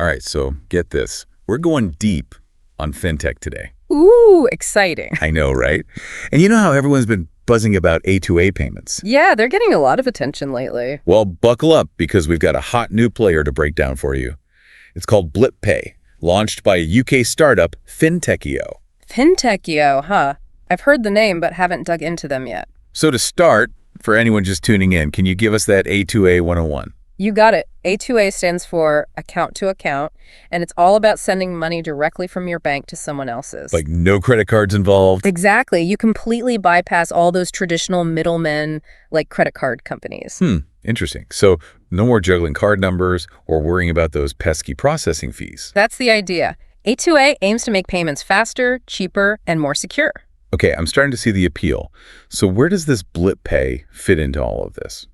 All right, so get this. We're going deep on fintech today. Ooh, exciting. I know, right? And you know how everyone's been buzzing about A2A payments? Yeah, they're getting a lot of attention lately. Well, buckle up because we've got a hot new player to break down for you. It's called BlipPay, launched by a UK startup, Fintechio. Fintechio, huh? I've heard the name but haven't dug into them yet. So to start, for anyone just tuning in, can you give us that A2A 101? You got it. A2A stands for account to account, and it's all about sending money directly from your bank to someone else's. Like no credit cards involved? Exactly. You completely bypass all those traditional middlemen like credit card companies. Interesting. So no more juggling card numbers or worrying about those pesky processing fees. That's the idea. A2A aims to make payments faster, cheaper, and more secure. Okay, I'm starting to see the appeal. So where does this BlipPay fit into all of this?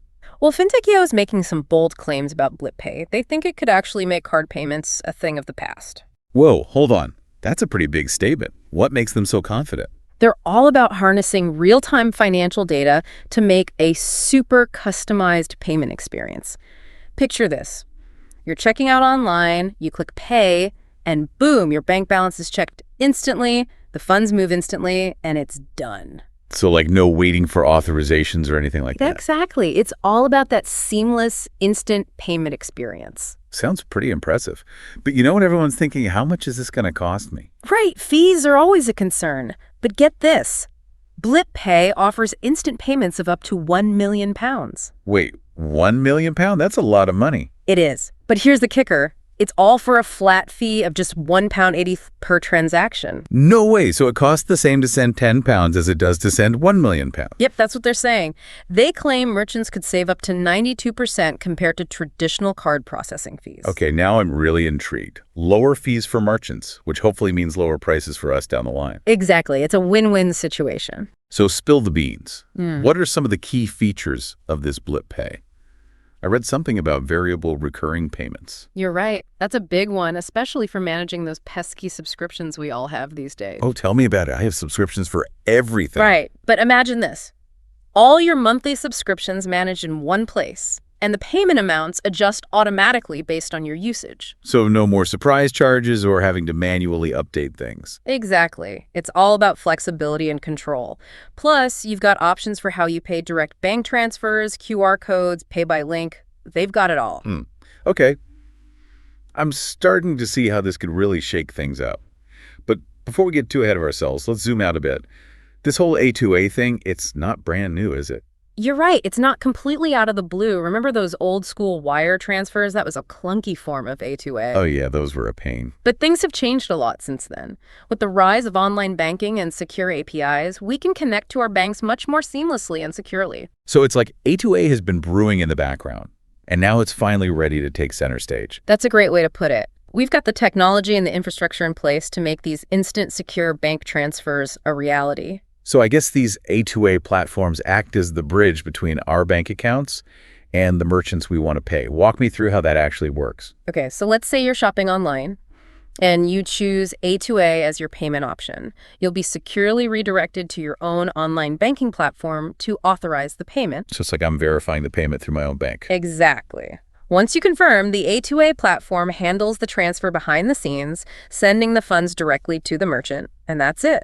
Well, Fintechio is making some bold claims about BlipPay. They think it could actually make card payments a thing of the past. Whoa, hold on. That's a pretty big statement. What makes them so confident? They're all about harnessing real-time financial data to make a super customized payment experience. Picture this. You're checking out online, you click pay, and boom, your bank balance is checked instantly, the funds move instantly, and it's done. So like no waiting for authorizations or anything like that? Exactly. It's all about that seamless, instant payment experience. Sounds pretty impressive. But you know what everyone's thinking? How much is this going to cost me? Right. Fees are always a concern. But get this. BlipPay offers instant payments of up to £1 million. Wait, £1 million? That's a lot of money. It is. But here's the kicker. It's all for a flat fee of just £1.80 per transaction. No way. So it costs the same to send £10 as it does to send £1 million. Yep, that's what they're saying. They claim merchants could save up to 92% compared to traditional card processing fees. Okay, now I'm really intrigued. Lower fees for merchants, which hopefully means lower prices for us down the line. Exactly. It's a win-win situation. So spill the beans. What are some of the key features of this BlipPay? I read something about variable recurring payments. You're right. That's a big one, especially for managing those pesky subscriptions we all have these days. Oh, tell me about it. I have subscriptions for everything. Right. But imagine this. All your monthly subscriptions managed in one place, and the payment amounts adjust automatically based on your usage. So no more surprise charges or having to manually update things. Exactly. It's all about flexibility and control. Plus, you've got options for how you pay direct bank transfers, QR codes, pay by link. They've got it all. Okay. I'm starting to see how this could really shake things up. But before we get too ahead of ourselves, let's zoom out a bit. This whole A2A thing, it's not brand new, is it? You're right. It's not completely out of the blue. Remember those old school wire transfers? That was a clunky form of A2A. Oh yeah, those were a pain. But things have changed a lot since then. With the rise of online banking and secure APIs, we can connect to our banks much more seamlessly and securely. So it's like A2A has been brewing in the background, and now it's finally ready to take center stage. That's a great way to put it. We've got the technology and the infrastructure in place to make these instant secure bank transfers a reality. So I guess these A2A platforms act as the bridge between our bank accounts and the merchants we want to pay. Walk me through how that actually works. Okay, so let's say you're shopping online and you choose A2A as your payment option. You'll be securely redirected to your own online banking platform to authorize the payment. So it's like I'm verifying the payment through my own bank. Exactly. Once you confirm, the A2A platform handles the transfer behind the scenes, sending the funds directly to the merchant, and that's it.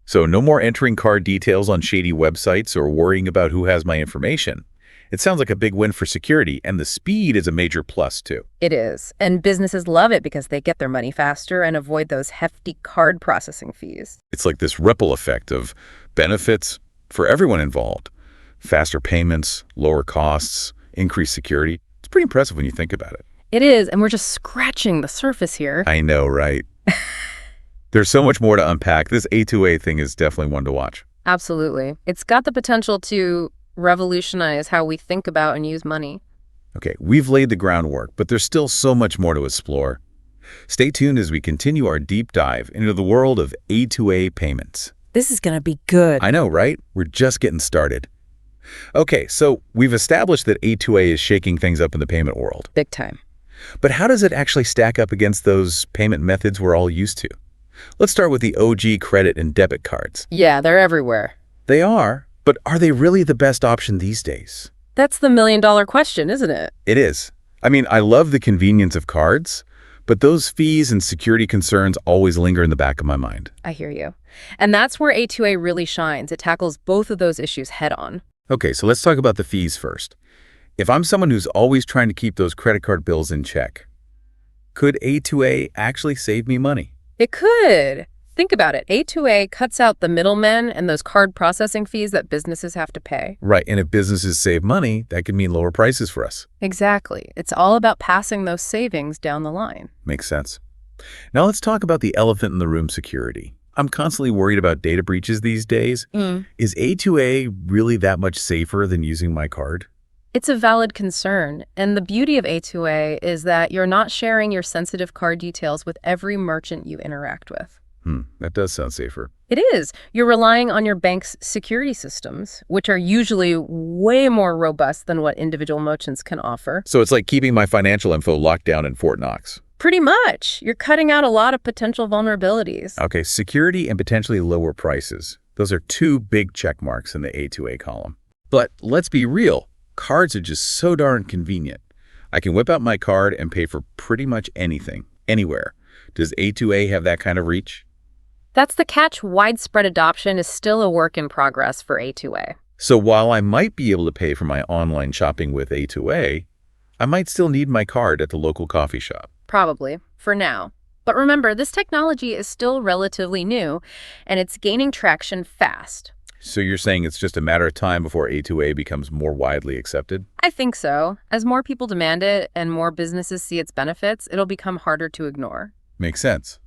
So no more entering card details on shady websites or worrying about who has my information. It sounds like a big win for security, and the speed is a major plus, too. It is. And businesses love it because they get their money faster and avoid those hefty card processing fees. It's like this ripple effect of benefits for everyone involved. Faster payments, lower costs, increased security. It's pretty impressive when you think about it. It is, and we're just scratching the surface here. I know, right? There's so much more to unpack. This A2A thing is definitely one to watch. Absolutely. It's got the potential to revolutionize how we think about and use money. Okay, we've laid the groundwork, but there's still so much more to explore. Stay tuned as we continue our deep dive into the world of A2A payments. This is going to be good. I know, right? We're just getting started. Okay, so we've established that A2A is shaking things up in the payment world. Big time. But how does it actually stack up against those payment methods we're all used to? Let's start with the OG credit and debit cards. Yeah, they're everywhere. They are, but are they really the best option these days? That's the million-dollar question, isn't it? It is. I mean, I love the convenience of cards, But those fees and security concerns always linger in the back of my mind. I hear you. And that's where A2A really shines. It tackles both of those issues head on. Okay, so let's talk about the fees first. If I'm someone who's always trying to keep those credit card bills in check, could A2A actually save me money? It could. Think about it. A2A cuts out the middlemen and those card processing fees that businesses have to pay. Right, and if businesses save money, that could mean lower prices for us. Exactly. It's all about passing those savings down the line. Makes sense. Now let's talk about the elephant in the room, security. I'm constantly worried about data breaches these days. Is A2A really that much safer than using my card? It's a valid concern, and the beauty of A2A is that you're not sharing your sensitive card details with every merchant you interact with. That does sound safer. It is. You're relying on your bank's security systems, which are usually way more robust than what individual merchants can offer. So it's like keeping my financial info locked down in Fort Knox. Pretty much. You're cutting out a lot of potential vulnerabilities. Okay, security and potentially lower prices. Those are two big check marks in the A2A column. But let's be real. Cards are just so darn convenient. I can whip out my card and pay for pretty much anything, anywhere. Does A2A have that kind of reach? That's the catch. Widespread adoption is still a work in progress for A2A. So while I might be able to pay for my online shopping with A2A, I might still need my card at the local coffee shop. Probably, for now. But remember, this technology is still relatively new, and it's gaining traction fast. So you're saying it's just a matter of time before A2A becomes more widely accepted? I think so. As more people demand it and more businesses see its benefits, it'll become harder to ignore. Makes sense.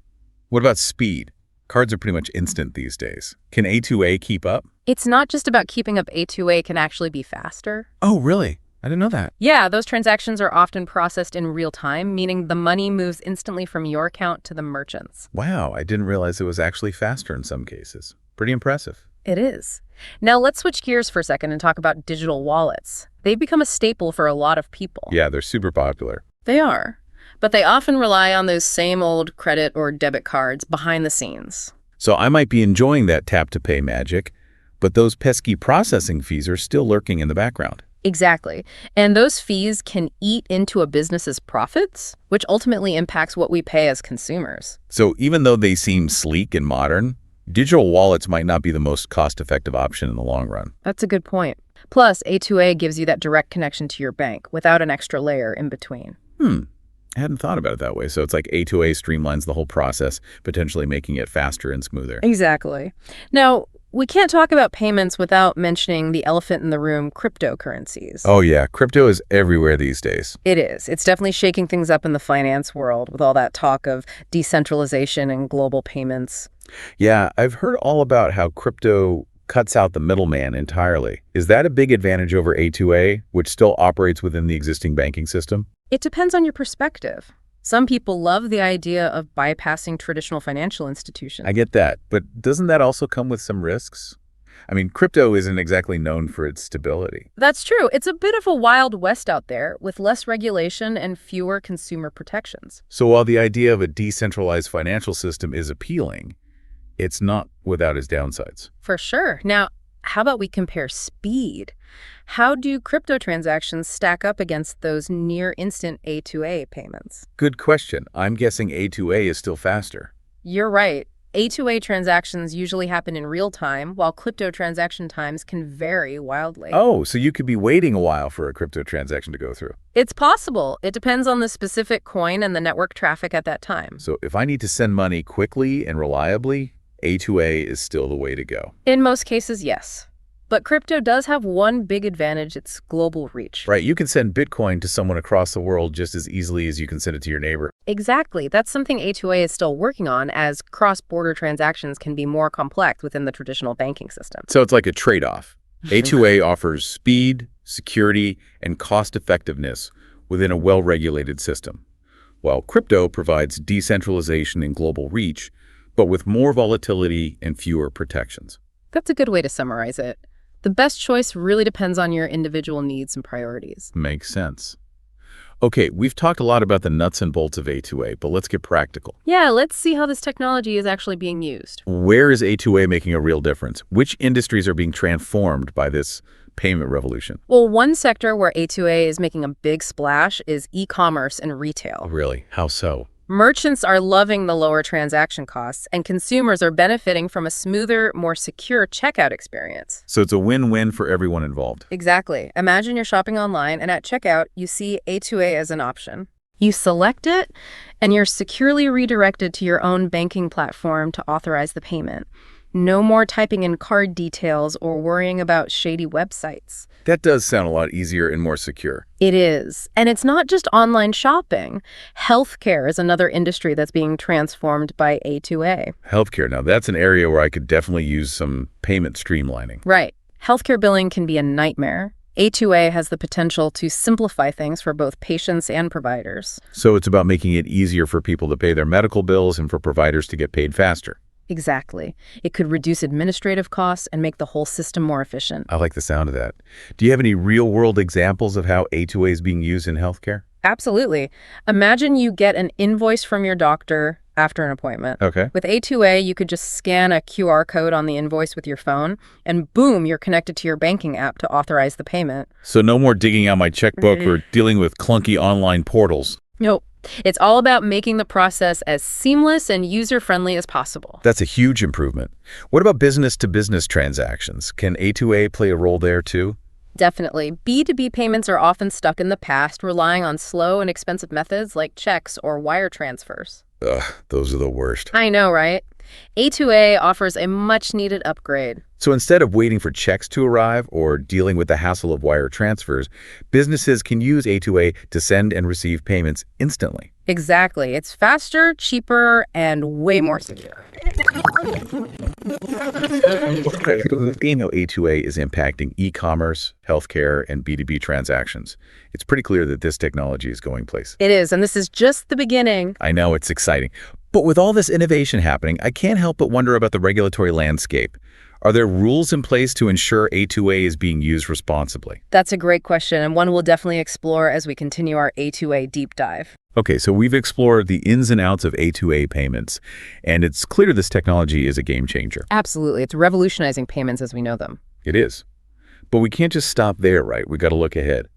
What about speed? Cards are pretty much instant these days. Can A2A keep up? It's not just about keeping up. A2A can actually be faster. Oh, really? I didn't know that. Yeah, those transactions are often processed in real time, meaning the money moves instantly from your account to the merchant's. Wow, I didn't realize it was actually faster in some cases. Pretty impressive. It is. Now let's switch gears for a second and talk about digital wallets. They've become a staple for a lot of people. Yeah, they're super popular. They are. But they often rely on those same old credit or debit cards behind the scenes. So I might be enjoying that tap-to-pay magic, but those pesky processing fees are still lurking in the background. Exactly. And those fees can eat into a business's profits, which ultimately impacts what we pay as consumers. So even though they seem sleek and modern, digital wallets might not be the most cost-effective option in the long run. That's a good point. Plus, A2A gives you that direct connection to your bank without an extra layer in between. I hadn't thought about it that way. So it's like A2A streamlines the whole process, potentially making it faster and smoother. Exactly. Now, we can't talk about payments without mentioning the elephant in the room, cryptocurrencies. Oh yeah, crypto is everywhere these days. It is. It's definitely shaking things up in the finance world with all that talk of decentralization and global payments. Yeah, I've heard all about how crypto cuts out the middleman entirely. Is that a big advantage over A2A, which still operates within the existing banking system? It depends on your perspective. Some people love the idea of bypassing traditional financial institutions. I get that, but doesn't that also come with some risks? I mean, crypto isn't exactly known for its stability. That's true. It's a bit of a wild west out there with less regulation and fewer consumer protections. So while the idea of a decentralized financial system is appealing, it's not without its downsides. For sure. Now, how about we compare speed? How do crypto transactions stack up against those near-instant A2A payments? Good question. I'm guessing A2A is still faster. You're right. A2A transactions usually happen in real time, while crypto transaction times can vary wildly. Oh, so you could be waiting a while for a crypto transaction to go through. It's possible. It depends on the specific coin and the network traffic at that time. So if I need to send money quickly and reliably, A2A is still the way to go. In most cases, yes. But crypto does have one big advantage, its global reach. Right, you can send Bitcoin to someone across the world just as easily as you can send it to your neighbor. Exactly. That's something A2A is still working on, as cross-border transactions can be more complex within the traditional banking system. So it's like a trade-off. A2A offers speed, security, and cost-effectiveness within a well-regulated system, while crypto provides decentralization and global reach, but with more volatility and fewer protections. That's a good way to summarize it. The best choice really depends on your individual needs and priorities. Makes sense. Okay, we've talked a lot about the nuts and bolts of A2A, but let's get practical. Yeah, let's see how this technology is actually being used. Where is A2A making a real difference? Which industries are being transformed by this payment revolution? Well, one sector where A2A is making a big splash is e-commerce and retail. Really? How so? Merchants are loving the lower transaction costs, and consumers are benefiting from a smoother, more secure checkout experience. So it's a win-win for everyone involved. Exactly. Imagine you're shopping online, and at checkout, you see A2A as an option. You select it, and you're securely redirected to your own banking platform to authorize the payment. No more typing in card details or worrying about shady websites. That does sound a lot easier and more secure. It is. And it's not just online shopping. Healthcare is another industry that's being transformed by A2A. Healthcare, now that's an area where I could definitely use some payment streamlining. Right. Healthcare billing can be a nightmare. A2A has the potential to simplify things for both patients and providers. So it's about making it easier for people to pay their medical bills and for providers to get paid faster. Exactly. It could reduce administrative costs and make the whole system more efficient. I like the sound of that. Do you have any real-world examples of how A2A is being used in healthcare? Absolutely. Imagine you get an invoice from your doctor after an appointment. Okay. With A2A, you could just scan a QR code on the invoice with your phone, and boom, you're connected to your banking app to authorize the payment. So no more digging out my checkbook or dealing with clunky online portals. Nope. It's all about making the process as seamless and user-friendly as possible. That's a huge improvement. What about business-to-business transactions? Can A2A play a role there too? Definitely. B2B payments are often stuck in the past, relying on slow and expensive methods like checks or wire transfers. Ugh, those are the worst. I know, right? A2A offers a much-needed upgrade. So instead of waiting for checks to arrive or dealing with the hassle of wire transfers, businesses can use A2A to send and receive payments instantly. Exactly. It's faster, cheaper, and way more secure. A2A is impacting e-commerce, healthcare, and B2B transactions. It's pretty clear that this technology is going places. It is, and this is just the beginning. I know, it's exciting. But with all this innovation happening, I can't help but wonder about the regulatory landscape. Are there rules in place to ensure A2A is being used responsibly? That's a great question, and one we'll definitely explore as we continue our A2A deep dive. Okay, so we've explored the ins and outs of A2A payments, and it's clear this technology is a game changer. Absolutely. It's revolutionizing payments as we know them. It is. But we can't just stop there, right? We got to look ahead.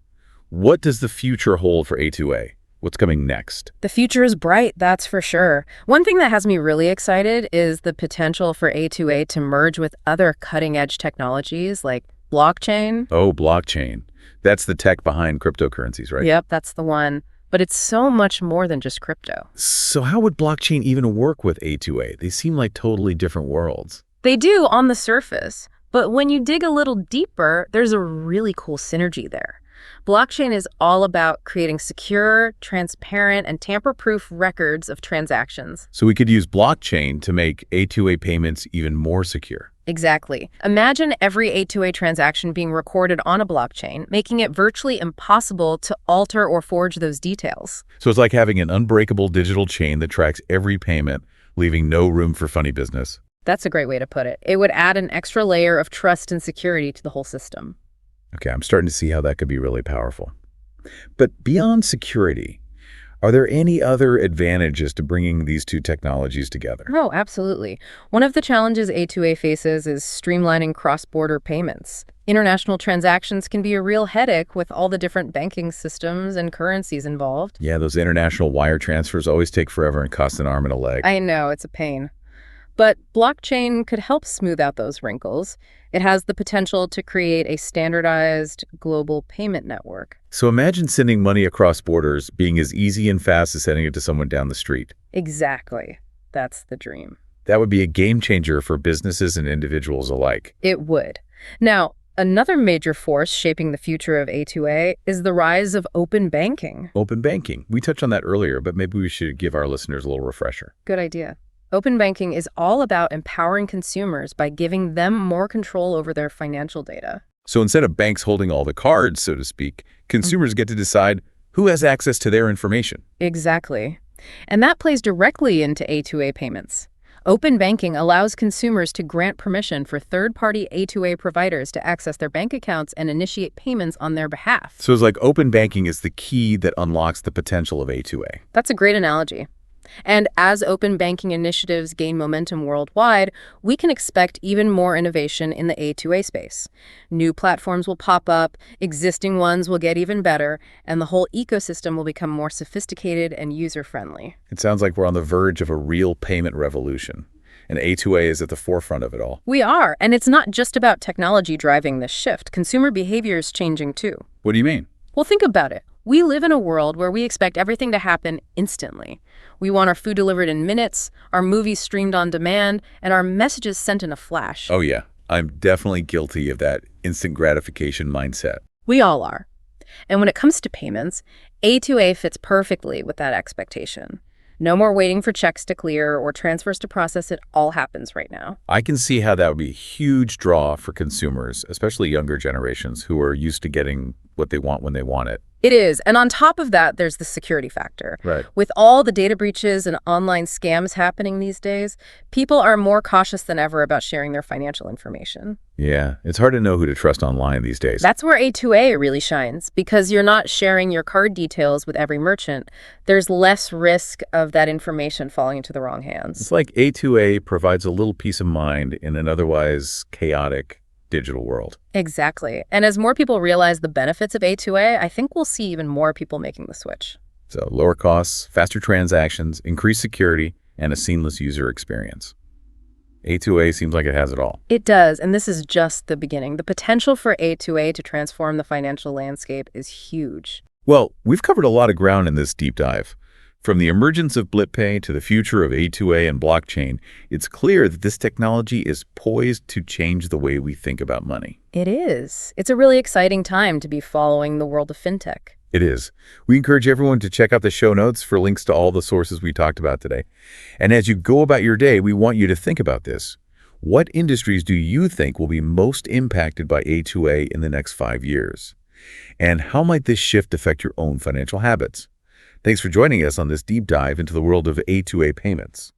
What does the future hold for A2A? What's coming next? The future is bright, that's for sure. One thing that has me really excited is the potential for A2A to merge with other cutting-edge technologies like blockchain. Oh, blockchain. That's the tech behind cryptocurrencies, right? Yep, that's the one. But it's so much more than just crypto. So how would blockchain even work with A2A? They seem like totally different worlds. They do on the surface, but when you dig a little deeper, there's a really cool synergy there. Blockchain is all about creating secure, transparent, and tamper-proof records of transactions. So we could use blockchain to make A2A payments even more secure. Exactly. Imagine every A2A transaction being recorded on a blockchain, making it virtually impossible to alter or forge those details. So it's like having an unbreakable digital chain that tracks every payment, leaving no room for funny business. That's a great way to put it. It would add an extra layer of trust and security to the whole system. Okay, I'm starting to see how that could be really powerful. But beyond security, are there any other advantages to bringing these two technologies together? Oh, absolutely. One of the challenges A2A faces is streamlining cross-border payments. International transactions can be a real headache with all the different banking systems and currencies involved. Yeah, those international wire transfers always take forever and cost an arm and a leg. I know, it's a pain. But blockchain could help smooth out those wrinkles. It has the potential to create a standardized global payment network. So imagine sending money across borders being as easy and fast as sending it to someone down the street. Exactly. That's the dream. That would be a game changer for businesses and individuals alike. It would. Now, another major force shaping the future of A2A is the rise of open banking. Open banking. We touched on that earlier, but maybe we should give our listeners a little refresher. Good idea. Open banking is all about empowering consumers by giving them more control over their financial data. So instead of banks holding all the cards, so to speak, consumers get to decide who has access to their information. Exactly. And that plays directly into A2A payments. Open banking allows consumers to grant permission for third-party A2A providers to access their bank accounts and initiate payments on their behalf. So it's like open banking is the key that unlocks the potential of A2A. That's a great analogy. And as open banking initiatives gain momentum worldwide, we can expect even more innovation in the A2A space. New platforms will pop up, existing ones will get even better, and the whole ecosystem will become more sophisticated and user-friendly. It sounds like we're on the verge of a real payment revolution, and A2A is at the forefront of it all. We are, and it's not just about technology driving this shift. Consumer behavior is changing too. What do you mean? Well, think about it. We live in a world where we expect everything to happen instantly. We want our food delivered in minutes, our movies streamed on demand, and our messages sent in a flash. Oh yeah, I'm definitely guilty of that instant gratification mindset. We all are. And when it comes to payments, A2A fits perfectly with that expectation. No more waiting for checks to clear or transfers to process. It all happens right now. I can see how that would be a huge draw for consumers, especially younger generations who are used to getting what they want when they want it. It is. And on top of that, there's the security factor. Right. With all the data breaches and online scams happening these days, people are more cautious than ever about sharing their financial information. Yeah, it's hard to know who to trust online these days. That's where A2A really shines, because you're not sharing your card details with every merchant. There's less risk of that information falling into the wrong hands. It's like A2A provides a little peace of mind in an otherwise chaotic digital world. Exactly. And as more people realize the benefits of A2A, I think we'll see even more people making the switch. So lower costs, faster transactions, increased security, and a seamless user experience. A2A seems like it has it all. It does, and this is just the beginning. The potential for A2A to transform the financial landscape is huge. Well, we've covered a lot of ground in this deep dive. From the emergence of BlipPay to the future of A2A and blockchain, it's clear that this technology is poised to change the way we think about money. It is. It's a really exciting time to be following the world of fintech. It is. We encourage everyone to check out the show notes for links to all the sources we talked about today. And as you go about your day, we want you to think about this. What industries do you think will be most impacted by A2A in the next 5 years? And how might this shift affect your own financial habits? Thanks for joining us on this deep dive into the world of A2A payments.